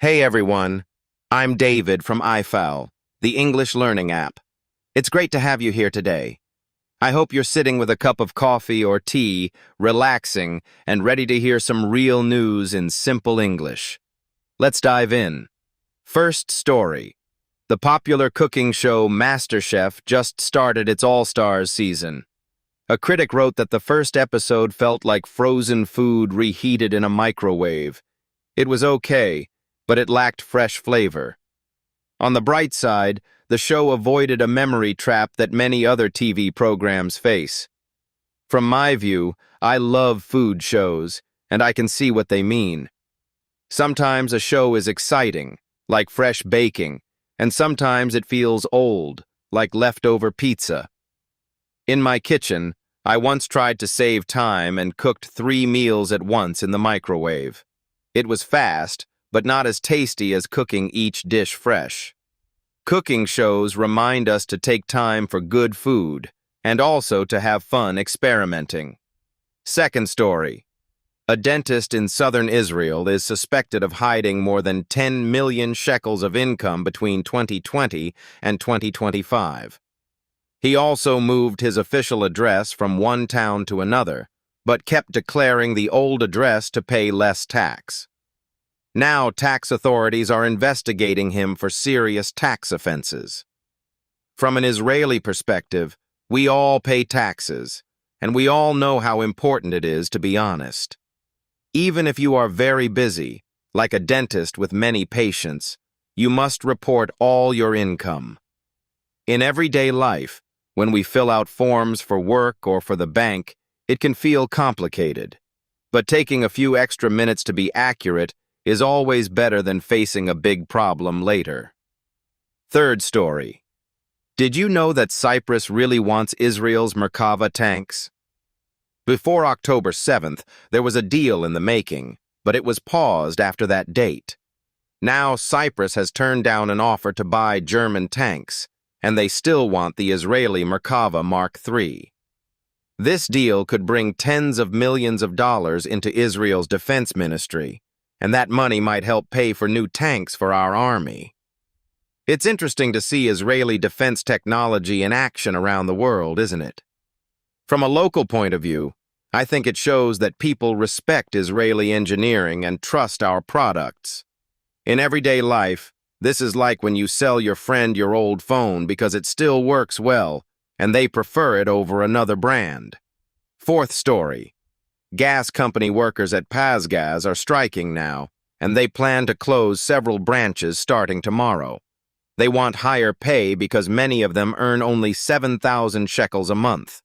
Hey everyone, I'm David from I-Fal, the English learning app. It's great to have you here today. I hope you're sitting with a cup of coffee or tea, relaxing, and ready to hear some real news in simple English. Let's dive in. First story. The popular cooking show MasterChef just started its All-Stars season. A critic wrote that the first episode felt like frozen food reheated in a microwave. It was okay, but it lacked fresh flavor. On the bright side, the show avoided a memory trap that many other TV programs face. From my view, I love food shows, and I can see what they mean. Sometimes a show is exciting, like fresh baking, and sometimes it feels old, like leftover pizza. In my kitchen, I once tried to save time and cooked 3 meals at once in the microwave. It was fast, but not as tasty as cooking each dish fresh. Cooking shows remind us to take time for good food, and also to have fun experimenting. Second story. A dentist in southern Israel is suspected of hiding more than 10 million shekels of income between 2020 and 2025. He also moved his official address from one town to another, but kept declaring the old address to pay less tax. Now tax authorities are investigating him for serious tax offenses. From an Israeli perspective, we all pay taxes, and we all know how important it is to be honest. Even if you are very busy, like a dentist with many patients, you must report all your income. In everyday life, when we fill out forms for work or for the bank, it can feel complicated. But taking a few extra minutes to be accurate is always better than facing a big problem later. Third story. Did you know that Cyprus really wants Israel's Merkava tanks? Before October 7th, there was a deal in the making, but it was paused after that date. Now Cyprus has turned down an offer to buy German tanks, and they still want the Israeli Merkava Mark III. This deal could bring tens of millions of dollars into Israel's defense ministry, and that money might help pay for new tanks for our army. It's interesting to see Israeli defense technology in action around the world, isn't it? From a local point of view, I think it shows that people respect Israeli engineering and trust our products. In everyday life, this is like when you sell your friend your old phone because it still works well, and they prefer it over another brand. Fourth story. Gas company workers at Pazgas are striking now, and they plan to close several branches starting tomorrow. They want higher pay because many of them earn only 7,000 shekels a month.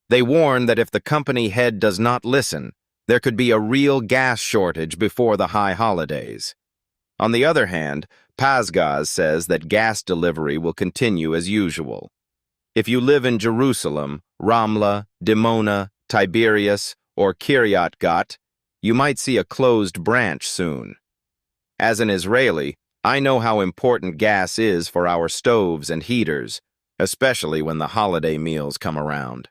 They warn that if the company head does not listen, there could be a real gas shortage before the high holidays. On the other hand, Pazgas says that gas delivery will continue as usual. If you live in Jerusalem, Ramla, Dimona, Tiberias, or Kiryat Gat, you might see a closed branch soon. As an Israeli, I know how important gas is for our stoves and heaters, especially when the holiday meals come around.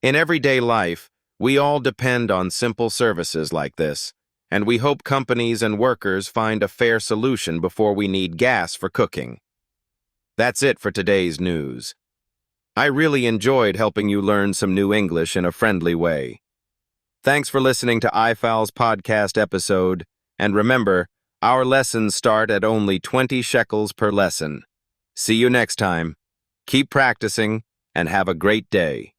In everyday life, we all depend on simple services like this, and we hope companies and workers find a fair solution before we need gas for cooking. That's it for today's news. I really enjoyed helping you learn some new English in a friendly way. Thanks for listening to I-Fal's podcast episode, and remember, our lessons start at only 20 shekels per lesson. See you next time. Keep practicing, and have a great day.